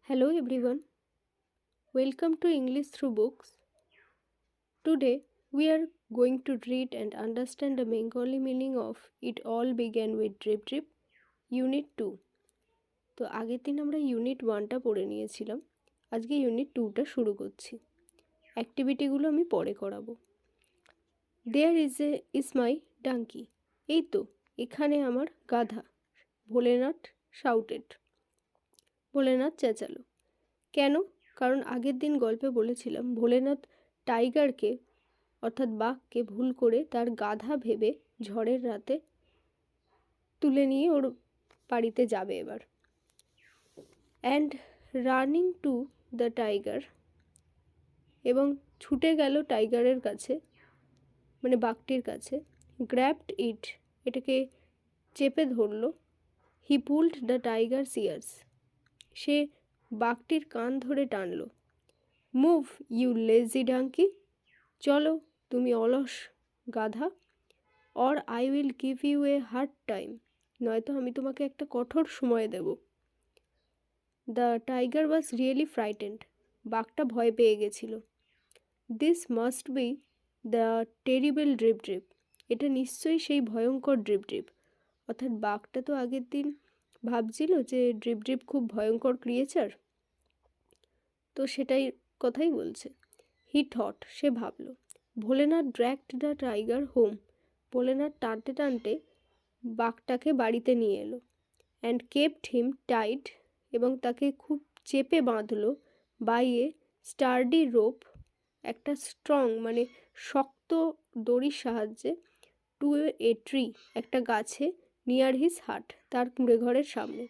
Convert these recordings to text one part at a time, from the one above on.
Hello everyone, welcome to English Through Books. Today we are going to read and understand the Bengali meaning of It All Began with Drip Drip, Unit 2. তো আগের দিন আমরা unit 1টা পড়ে নিয়েছিলাম, আজকে unit 2টা শুরু করছি। অ্যাক্টিভিটিগুলো আমি পরে করাবো। দেয়ার ইজ মাই ডাঙ্কি, এই তো এখানে আমার গাধা। ভোলেনাথ শাউটেড, ভোলেনাথ চেঁচালো। কেন? কারণ আগের দিন গল্পে বলেছিলাম ভোলেনাথ টাইগারকে অর্থাৎ বাঘকে ভুল করে তার গাধা ভেবে ঝড়ের রাতে তুলে নিয়ে ওর বাড়িতে যাবে এবার। And running to the tiger, এবং ছুটে গেল টাইগারের কাছে, মানে বাঘটির কাছে। গ্র্যাবড ইট, এটাকে চেপে ধরল। He pulled the tiger's ears, সে বাঘটির কান ধরে টানল। মুভ ইউ লেজি ডাঙ্কি, চলো তুমি অলস গাধা। Or I will give you a hard time, নয়তো আমি তোমাকে একটা কঠোর সময় দেব। The tiger was really frightened, বাঘটা ভয় পেয়ে গেছিল। This must be the terrible drip drip, এটা নিশ্চয়ই সেই ভয়ঙ্কর ড্রিপ ড্রিপ। অর্থাৎ বাঘটা তো আগের দিন ভাবছিল যে ড্রিপ ড্রিপ খুব ভয়ঙ্কর ক্রিয়েচার, তো সেটাই কথাই বলছে। হি থট, সে ভাবল। Bholenath dragged the tiger home, Bholenath টানতে টানতে বাঘটাকে বাড়িতে নিয়ে এলো। অ্যান্ড কেপ্ট হিম টাইট, এবং তাকে খুব চেপে বাঁধলো। বাই এ স্টার্ডি রোপ, একটা স্ট্রং মানে শক্ত দড়ির সাহায্যে। টু এ ট্রি, একটা গাছে। নিয়ার হিজ হাট, তার কুঁড়ে ঘরের সামনে।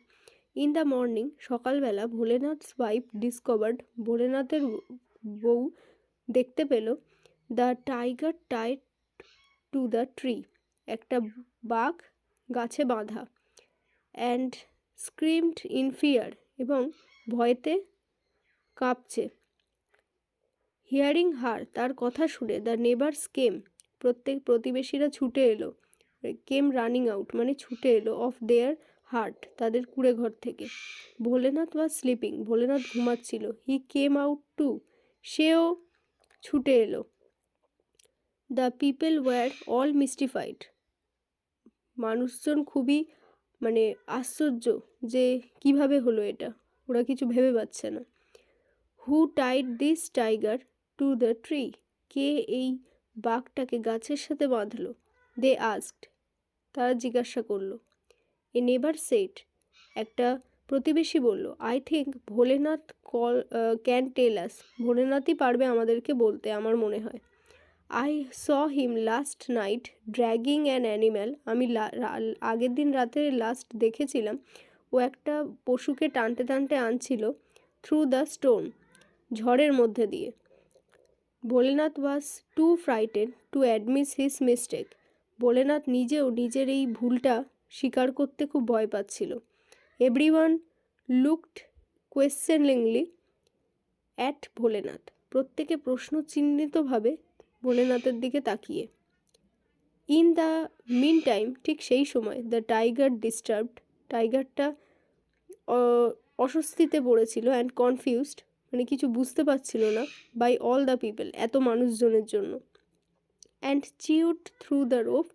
ইন দ্য মর্নিং, সকালবেলা ভোলেনাথস ওয়াইফ ডিসকভার্ড, ভোলেনাথের বউ দেখতে পেল। The tiger tied to the tree, একটা বাঘ গাছে বাঁধা। অ্যান্ড স্ক্রিমড ইন ফিয়ার, এবং ভয়তে কাঁপছে। হিয়ারিং হার, তার কথা শুনে। দ্য নেবার্স কেম, প্রত্যেক প্রতিবেশীরা ছুটে এলো। কেম রানিং আউট মানে ছুটে এলো। অফ দেয়ার হার্ট, তাদের কুঁড়ে ঘর থেকে। ভোলেনাথ ওয়াজ স্লিপিং, ভোলেনাথ ঘুমাচ্ছিল। হি কেম আউট টু, সেও ছুটে এলো। The people were all mystified, মানুষজন খুবই মানে আশ্চর্য যে কিভাবে হলো এটা, ওরা কিছু ভেবে পাচ্ছে না। Who tied this tiger to the tree, কে এই বাঘটাকে গাছের সাথে বাঁধলো? দে আস্কড, তারা জিজ্ঞাসা করলো। এ নেভার সেট, একটা প্রতিবেশী বলল। I think Bholenath can tell us, ভোলেনাথই পারবে আমাদেরকে বলতে, আমার মনে হয়। I saw him last night dragging an animal, আমি আগের দিন রাতে লাস্ট দেখেছিলাম ও একটা পশুকে টানতে টানতে আনছিল। থ্রু দ্য স্টোন, ঝড়ের মধ্যে দিয়ে। Bholenath was too frightened to admit his mistake, Bholenath নিজেও নিজের এই ভুলটা স্বীকার করতে খুব ভয় পাচ্ছিল। Everyone looked questioningly at Bholenath, প্রত্যেকে প্রশ্নচিহ্নিতভাবে ভোলেনাথের দিকে তাকিয়ে। ইন দ্য মিন টাইম, ঠিক সেই সময়। দ্য টাইগার ডিস্টার্বড, টাইগারটা অস্বস্তিতে পড়েছিল। অ্যান্ড কনফিউজড, মানে কিছু বুঝতে পারছিল না। বাই অল দ্য পিপল, এত মানুষজনের জন্য। And chewed through the rope,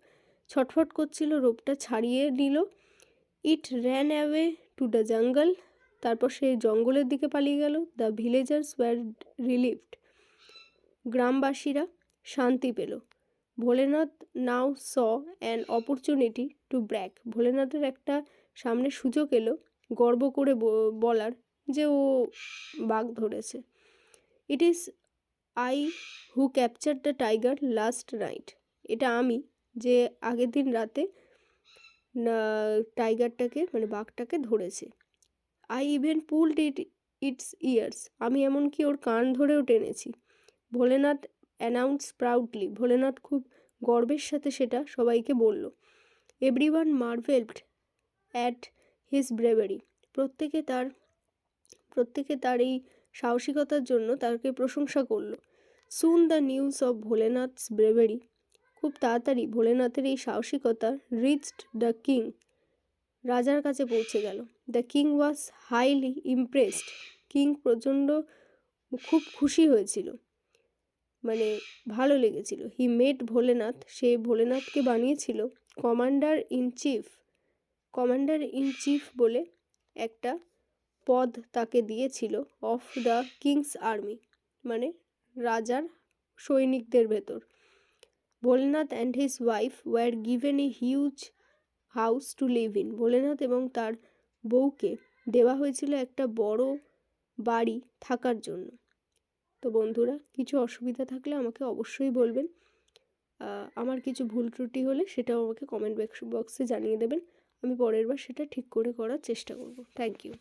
ছটফট করছিল, রোপটা ছাড়িয়ে নিল। It ran away to the jungle, তারপর সে জঙ্গলের দিকে পালিয়ে গেল। দ্য ভিলেজার্স ওয়্যার রিলিভড, গ্রামবাসীরা শান্তি পেল। Bholenath now saw an opportunity to brag, ভোলেনাথের একটা সামনে সুযোগ এলো গর্ব করে বলার যে ও বাঘ ধরেছে। It is I who capture the tiger last night, এটা আমি যে আগের দিন রাতে টাইগারটাকে মানে বাঘটাকে ধরেছে। I even pulled its ears, আমি এমনকি ওর কান ধরেও টেনেছি। ভোলেনাথ অ্যানাউন্স প্রাউডলি, ভোলেনাথ খুব গর্বের সাথে সেটা সবাইকে বলল। Everyone marvelled at his bravery, প্রত্যেকে তার এই সাহসিকতার জন্য তাকে প্রশংসা করলো। Soon the news of Bholenath's bravery, খুব তাড়াতাড়ি ভোলেনাথের এই সাহসিকতা রিচড দ্য কিং, রাজার কাছে পৌঁছে গেল। The king was highly impressed, king খুব খুশি হয়েছিল, মানে ভালো লেগেছিল। হি মেট ভোলেনাথ, সে ভোলেনাথকে বানিয়েছিল কমান্ডার ইন চিফ বলে একটা পদ তাকে দিয়েছিল অফ দ্য কিংস আর্মি, মানে রাজার সৈনিকদের ভেতর। Bholenath and his wife were given a huge house to live in, Bholenath এবং তার বউকে দেওয়া হয়েছিল একটা বড় বাড়ি থাকার জন্য। তো বন্ধুরা, কিছু অসুবিধা থাকলে আমাকে অবশ্যই বলবেন, আমার কিছু ভুল ত্রুটি হলে সেটাও আমাকে কমেন্ট বক্সে জানিয়ে দেবেন, আমি পরের বার সেটা ঠিক করে করার চেষ্টা করব। Thank you.